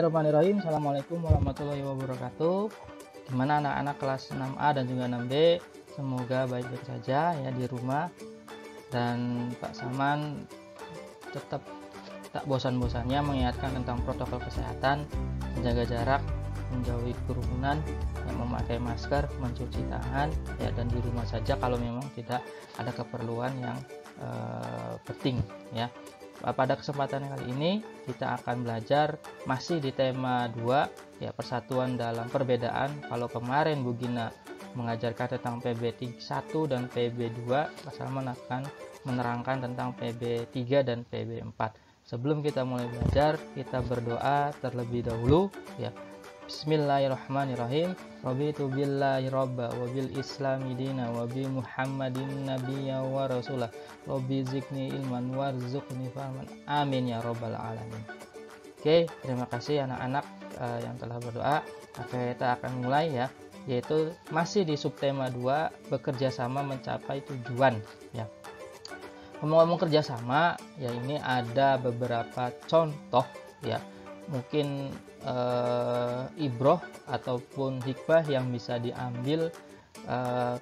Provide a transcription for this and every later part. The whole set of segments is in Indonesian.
Bismillahirrahmanirrahim. Assalamualaikum warahmatullahi wabarakatuh. Gimana anak-anak kelas 6A dan juga 6B? Semoga baik-baik saja ya di rumah. Dan Pak Salman tetap tak bosan-bosannya mengingatkan tentang protokol kesehatan, menjaga jarak, menjauhi kerumunan, yang memakai masker, mencuci tangan ya, dan di rumah saja kalau memang tidak ada keperluan yang penting ya. Pada kesempatan kali ini kita akan belajar masih di tema 2 ya, persatuan dalam perbedaan. Kalau kemarin Bu Gina mengajarkan tentang PB1 dan PB2, Pak Salman akan menerangkan tentang PB3 dan PB4. Sebelum kita mulai belajar, kita berdoa terlebih dahulu ya. Bismillahirrahmanirrahim. Raditu billahi robba wa bil islami dina wa bi muhammadin nabiyya wa rasulah. Rabbi zidni ilman warzuqni fahman. Amin ya rabbal alamin. Oke, terima kasih anak-anak yang telah berdoa. Oke, kita akan mulai ya, yaitu masih di subtema 2, bekerja sama mencapai tujuan ya. Ngomong-ngomong kerjasama ya, ini ada beberapa contoh ya, mungkin ibroh ataupun hikmah yang bisa diambil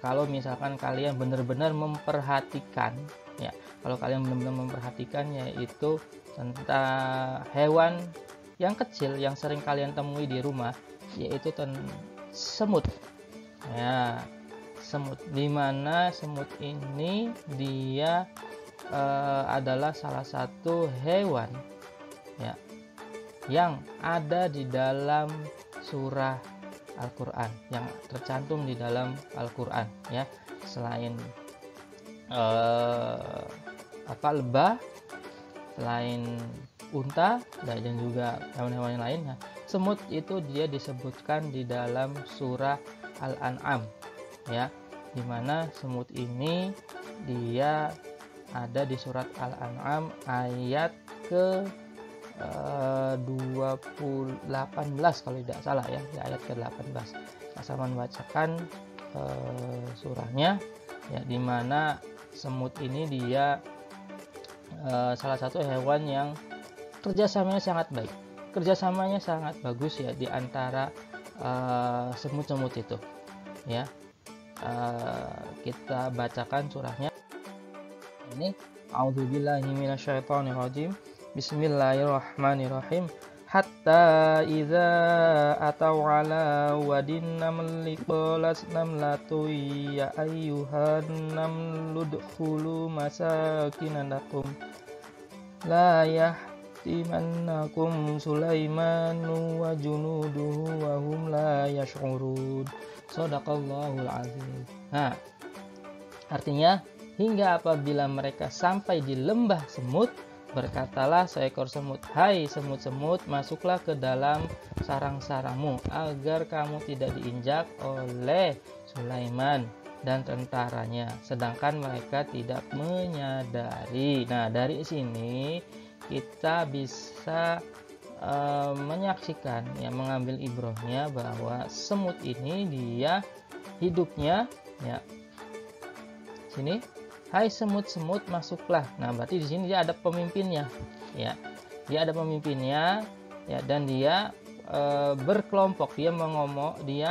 kalau misalkan kalian benar-benar memperhatikan ya. Kalau kalian benar-benar memperhatikan, yaitu tentang hewan yang kecil yang sering kalian temui di rumah, yaitu semut ya. Semut, dimana semut ini dia adalah salah satu hewan ya yang ada di dalam surah Al-Quran, yang tercantum di dalam Al-Quran ya. Selain lebah, selain unta dan juga hewan-hewan yang lainnya, semut itu dia disebutkan di dalam surah Al-An'am ya, dimana semut ini dia ada di surat Al-An'am ayat ke 18 kalau tidak salah ya, di ayat ke-18. Saya membacakan surahnya ya, dimana semut ini dia salah satu hewan yang kerjasamanya sangat baik, kerjasamanya sangat bagus ya di antara semut-semut itu ya. Kita bacakan surahnya ini. A'udzubillahi minasyaitonirrajim. Bismillahirrahmanirrahim. Hatta idza atau ala wadin namli qalas namlatu ya ayyuhan namlu dkhulu masakinanakum la yahtimannakum Sulaimanu wa junuduhu wa hum la yash'urun. Shadaqallahul azim. Nah, artinya, hingga apabila mereka sampai di lembah semut, berkatalah seekor semut, hai semut-semut, masuklah ke dalam sarang-sarangmu agar kamu tidak diinjak oleh Sulaiman dan tentaranya, sedangkan mereka tidak menyadari. Nah, dari sini kita bisa menyaksikan ya, mengambil ibrohnya bahwa semut ini dia hidupnya ya. Sini, hai semut-semut masuklah. Nah, berarti di sini dia ada pemimpinnya ya. Dia ada pemimpinnya ya, dan dia berkelompok, dia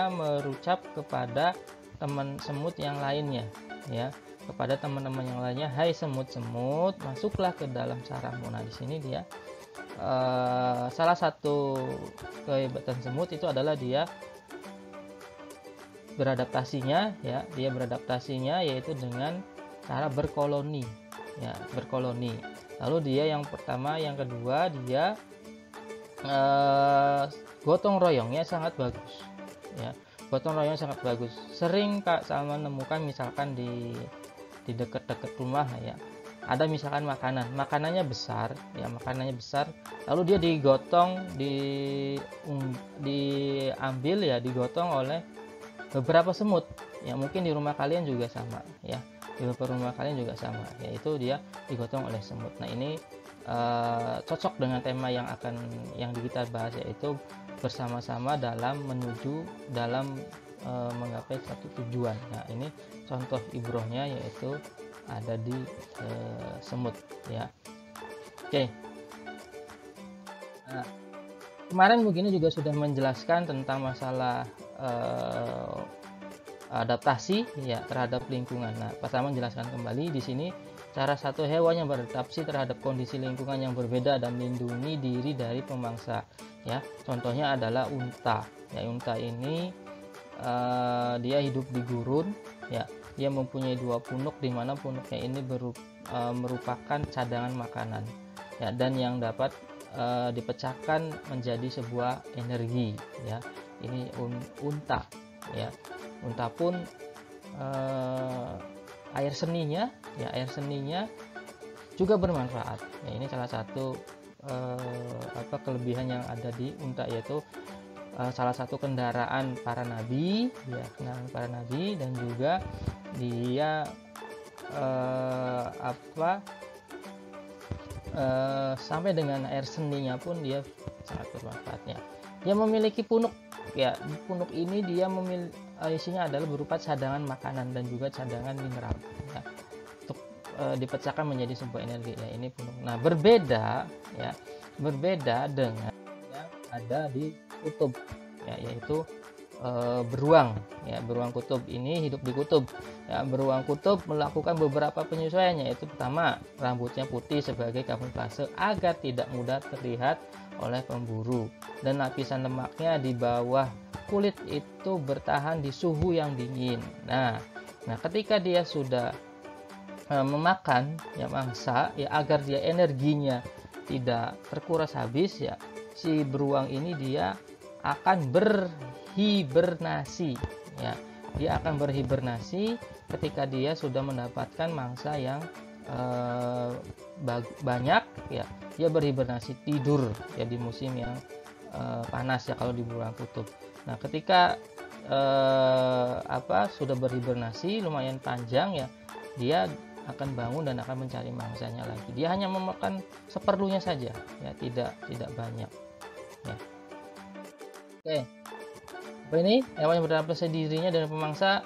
merucap kepada teman semut yang lainnya ya, kepada teman-teman yang lainnya, hai semut-semut masuklah ke dalam sarangmu. Nah, di sini dia salah satu kehebatan semut itu adalah dia beradaptasinya ya, yaitu dengan cara berkoloni ya, berkoloni. Lalu dia yang pertama, yang kedua dia gotong royongnya sangat bagus ya, gotong royong sangat bagus. Sering Kak Salman menemukan misalkan di dekat-dekat rumah ya, ada misalkan makanannya besar ya, lalu dia diambil ya, digotong oleh beberapa semut ya. Mungkin di rumah kalian juga sama ya, yaitu dia digotong oleh semut. Nah, ini cocok dengan tema yang kita bahas, yaitu bersama-sama dalam menggapai satu tujuan. Nah, ini contoh ibrohnya yaitu ada di semut ya. Oke. Nah, kemarin begini juga sudah menjelaskan tentang masalah adaptasi ya terhadap lingkungan. Nah, Pak Saman menjelaskan kembali di sini cara satu hewan yang beradaptasi terhadap kondisi lingkungan yang berbeda dan melindungi diri dari pemangsa. Ya, contohnya adalah unta. Ya, unta ini dia hidup di gurun. Ya, dia mempunyai 2 punuk, di mana punuknya ini merupakan cadangan makanan. Ya, dan yang dapat dipecahkan menjadi sebuah energi. Ya, ini unta. Ya, unta pun air seninya juga bermanfaat. Ya, ini salah satu kelebihan yang ada di unta, yaitu salah satu kendaraan para nabi, ya, kendaraan para nabi, dan juga dia sampai dengan air seninya pun dia sangat bermanfaatnya. Dia memiliki punuk, ya, punuk ini dia isinya adalah berupa cadangan makanan dan juga cadangan mineral, ya, untuk dipecahkan menjadi sebuah energi. Ya, ini punuk. Nah, berbeda dengan yang ada di kutub, ya, yaitu beruang. Ya, beruang kutub ini hidup di kutub. Ya, beruang kutub melakukan beberapa penyesuaian, yaitu pertama, rambutnya putih sebagai kamuflase agar tidak mudah terlihat oleh pemburu, dan lapisan lemaknya di bawah kulit itu bertahan di suhu yang dingin. Nah, ketika dia sudah memakan ya mangsa, ya, agar dia energinya tidak terkuras habis, ya, si beruang ini dia akan berhibernasi. Ya, dia akan berhibernasi ketika dia sudah mendapatkan mangsa yang banyak. Ya, dia berhibernasi tidur ya di musim yang panas, ya, kalau di beruang kutub. Nah, ketika sudah berhibernasi lumayan panjang, ya, dia akan bangun dan akan mencari mangsanya lagi. Dia hanya memakan seperlunya saja, ya, tidak banyak. Ya. Oke, apa ini hewan yang beradaptasi dirinya dengan pemangsa,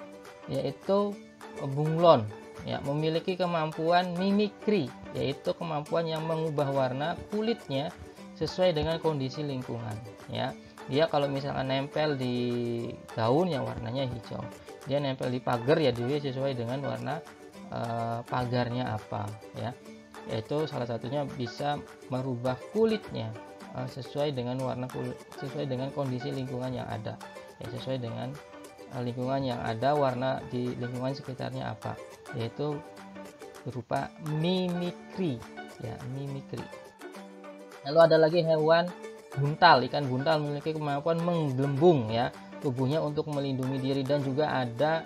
yaitu bunglon. Ya, memiliki kemampuan mimikri, yaitu kemampuan yang mengubah warna kulitnya sesuai dengan kondisi lingkungan. Ya, dia kalau misalkan nempel di daun yang warnanya hijau, dia nempel di pagar, ya, dia sesuai dengan warna pagarnya apa, ya, yaitu salah satunya bisa merubah kulitnya sesuai dengan warna kulit, sesuai dengan kondisi lingkungan yang ada, ya, sesuai dengan lingkungan yang ada, warna di lingkungan sekitarnya apa, yaitu berupa mimikri, ya, mimikri. Lalu ada lagi hewan buntal. Ikan buntal memiliki kemampuan menggelembung, ya, tubuhnya untuk melindungi diri, dan juga ada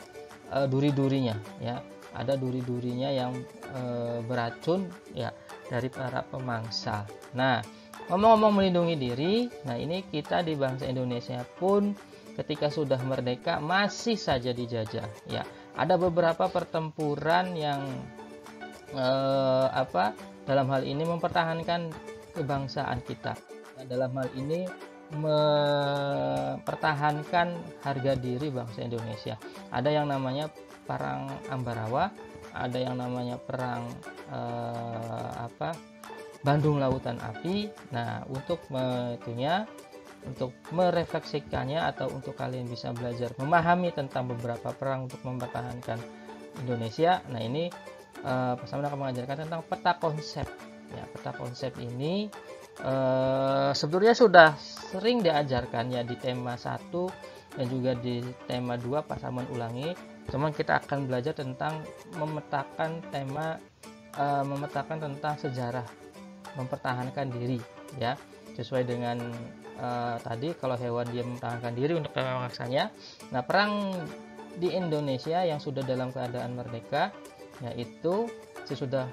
duri-durinya, ya, ada duri-durinya yang beracun, ya, dari para pemangsa. Nah, ngomong-ngomong melindungi diri, nah, ini kita di bangsa Indonesia pun ketika sudah merdeka masih saja dijajah, ya. Ada beberapa pertempuran yang dalam hal ini mempertahankan kebangsaan kita. Nah, dalam hal ini mempertahankan harga diri bangsa Indonesia. Ada yang namanya perang Ambarawa, ada yang namanya perang Bandung Lautan Api. Nah, untuk merefleksikannya atau untuk kalian bisa belajar memahami tentang beberapa perang untuk mempertahankan Indonesia. Nah, ini Pak Saman akan mengajarkan tentang peta konsep. Ya, peta konsep ini sebetulnya sudah sering diajarkan, ya, di tema 1 dan juga di tema 2 Pak Saman ulangi. Cuman kita akan belajar tentang memetakan tentang sejarah mempertahankan diri, ya, sesuai dengan tadi kalau hewan dia mempertahankan diri untuk pemangsanya. Nah, perang di Indonesia yang sudah dalam keadaan merdeka, yaitu sesudah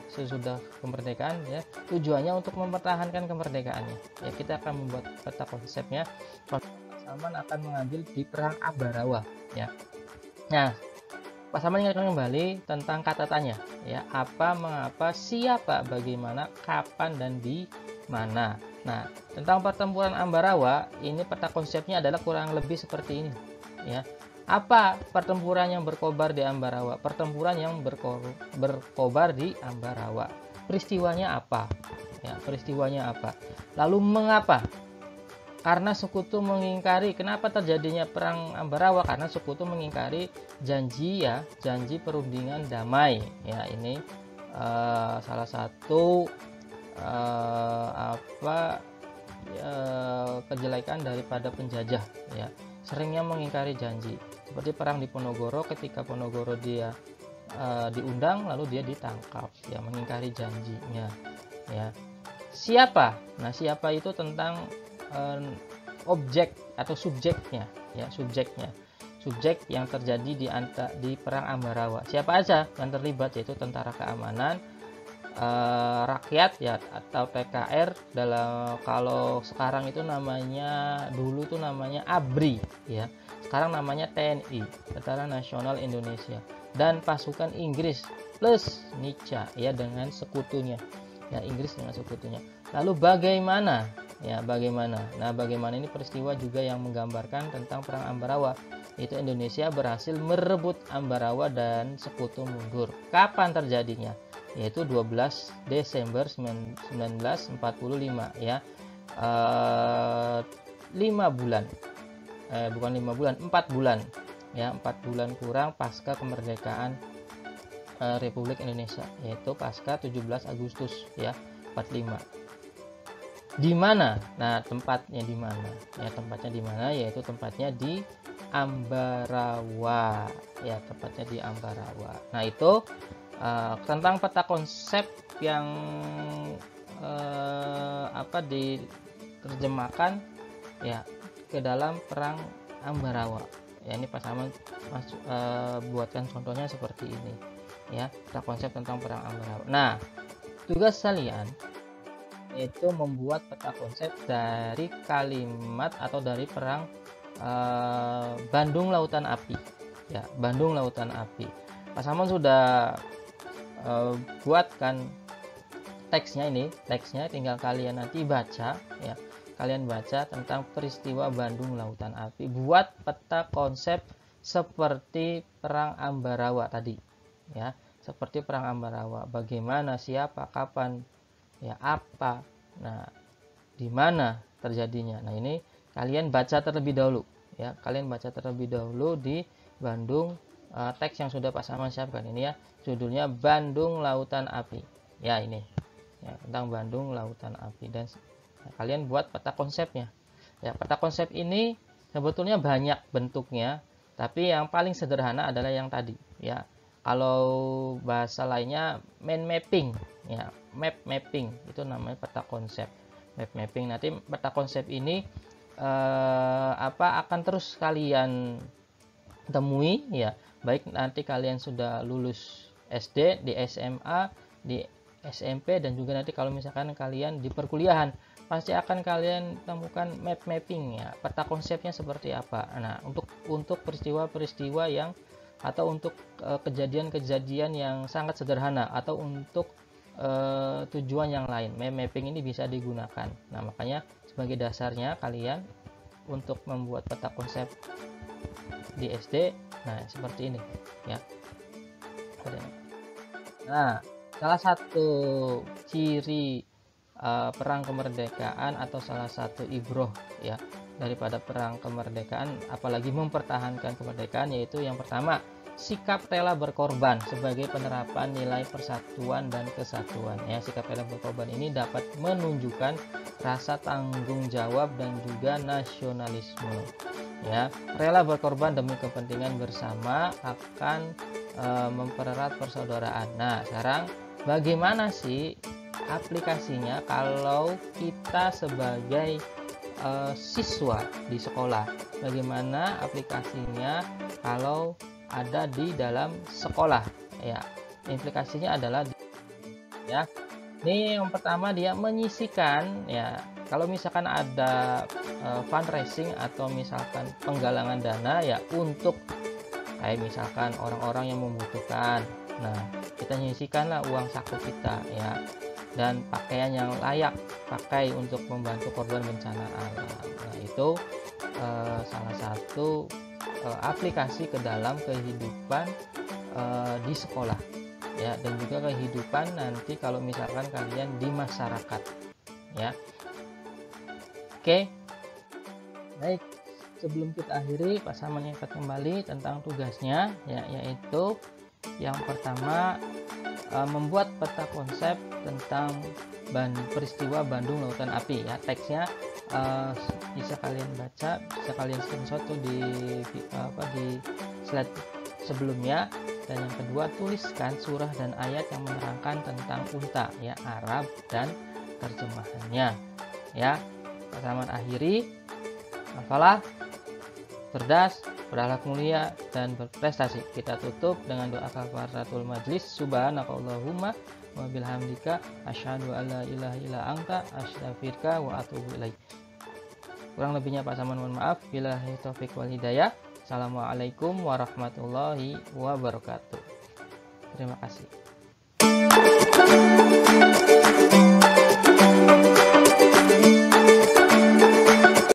kemerdekaan, ya, tujuannya untuk mempertahankan kemerdekaannya. Ya, kita akan membuat peta konsepnya. Pak Saman akan mengambil di perang Ambarawa, ya. Nah, Pak Saman ingatkan kembali tentang kata tanya, ya, apa, mengapa, siapa, bagaimana, kapan, dan di mana. Nah, tentang pertempuran Ambarawa ini peta konsepnya adalah kurang lebih seperti ini, ya. Apa pertempuran yang berkobar di Ambarawa? Pertempuran yang berkobar di Ambarawa. Peristiwanya apa? Ya, peristiwanya apa? Lalu mengapa? karena sekutu mengingkari. Kenapa terjadinya perang Ambarawa? Karena sekutu mengingkari janji perundingan damai. Ya, ini salah satu kejelekan daripada penjajah, ya, seringnya mengingkari janji. Seperti perang di Ponorogo, ketika Ponorogo dia diundang lalu dia ditangkap, ya, mengingkari janjinya, ya. Siapa? Nah, siapa itu tentang objek atau subjeknya, ya, subjek yang terjadi di perang Ambarawa. Siapa aja yang terlibat, yaitu tentara keamanan, rakyat, ya, atau TKR. Kalau sekarang itu namanya, dulu tuh namanya ABRI, ya, sekarang namanya TNI, Tentara Nasional Indonesia, dan pasukan Inggris plus Nica, ya, dengan sekutunya, ya, Inggris dengan sekutunya. Lalu bagaimana? Ya, bagaimana? Nah, bagaimana ini peristiwa juga yang menggambarkan tentang perang Ambarawa, yaitu Indonesia berhasil merebut Ambarawa dan sekutu mundur. Kapan terjadinya? Yaitu 12 Desember 1945, ya. 5 bulan. Bukan 5 bulan, 4 bulan. Ya, 4 bulan kurang pasca kemerdekaan Republik Indonesia, yaitu pasca 17 Agustus, ya, 45. Di mana? Nah, tempatnya di mana? Ya, tempatnya di mana? Yaitu tempatnya di Ambarawa, ya, tempatnya di Ambarawa. Nah, itu tentang peta konsep yang diterjemahkan, ya, ke dalam perang Ambarawa. Ya, ini Pak Saman buatkan contohnya seperti ini, ya, peta konsep tentang perang Ambarawa. Nah, tugas kalian itu membuat peta konsep dari kalimat atau dari perang Bandung Lautan Api, ya, Bandung Lautan Api. Pak Saman sudah buatkan teksnya. Ini teksnya tinggal kalian nanti baca, ya, kalian baca tentang peristiwa Bandung Lautan Api, buat peta konsep seperti perang Ambarawa tadi, ya, seperti perang Ambarawa, bagaimana, siapa, kapan, ya, apa, nah, di mana terjadinya. Nah, ini kalian baca terlebih dahulu, ya, kalian baca terlebih dahulu di Bandung, teks yang sudah Pak Saman siapkan ini, ya, judulnya Bandung Lautan Api, ya, ini, ya, tentang Bandung Lautan Api. Dan kalian buat peta konsepnya, ya. Peta konsep ini sebetulnya banyak bentuknya, tapi yang paling sederhana adalah yang tadi, ya. Kalau bahasa lainnya mind mapping, ya, map mapping itu namanya peta konsep, map mapping. Nanti peta konsep ini akan terus kalian temui, ya, baik nanti kalian sudah lulus SD, di SMA, di SMP, dan juga nanti kalau misalkan kalian di perkuliahan, pasti akan kalian temukan map mapping, ya, peta konsepnya seperti apa. Nah, untuk peristiwa-peristiwa yang, atau untuk kejadian-kejadian yang sangat sederhana, atau untuk tujuan yang lain, map mapping ini bisa digunakan. Nah, makanya sebagai dasarnya kalian untuk membuat peta konsep di SD, nah, seperti ini, ya. Nah, salah satu ciri perang kemerdekaan, atau salah satu ibroh, ya, daripada perang kemerdekaan, apalagi mempertahankan kemerdekaan, yaitu yang pertama, sikap rela berkorban sebagai penerapan nilai persatuan dan kesatuan, ya. Sikap rela berkorban ini dapat menunjukkan rasa tanggung jawab dan juga nasionalisme, ya. Rela berkorban demi kepentingan bersama akan mempererat persaudaraan. Nah, sekarang bagaimana sih aplikasinya kalau kita sebagai siswa di sekolah? Bagaimana aplikasinya kalau ada di dalam sekolah, ya? Implikasinya adalah, ya, ini yang pertama, dia menyisikan, ya, kalau misalkan ada fundraising atau misalkan penggalangan dana, ya, untuk kayak misalkan orang-orang yang membutuhkan. Nah, kita nyisikanlah uang saku kita, ya, dan pakaian yang layak pakai untuk membantu korban bencana alam. Nah, itu salah satu aplikasi ke dalam kehidupan di sekolah, ya, dan juga kehidupan nanti kalau misalkan kalian di masyarakat, ya. Oke, Baik, sebelum kita akhiri, Pak Saman ingat kembali tentang tugasnya, ya, yaitu yang pertama membuat peta konsep tentang peristiwa Bandung Lautan Api. Ya, teksnya bisa kalian baca, bisa kalian screenshot tuh di slide sebelumnya. Dan yang kedua, tuliskan surah dan ayat yang menerangkan tentang unta, ya, Arab dan terjemahannya. Ya, Pak Saman akhiri. Hafalah, cerdas, berakhlak mulia, dan berprestasi. Kita tutup dengan doa kafaratul majlis. Subhanakallahumma wa bihamdika asyhadu an la ilaha illa anta astaghfiruka wa atubu ilaik. Kurang lebihnya Pak Saman mohon maaf. Billahi taufik wal hidayah. Assalamualaikum warahmatullahi wabarakatuh. Terima kasih.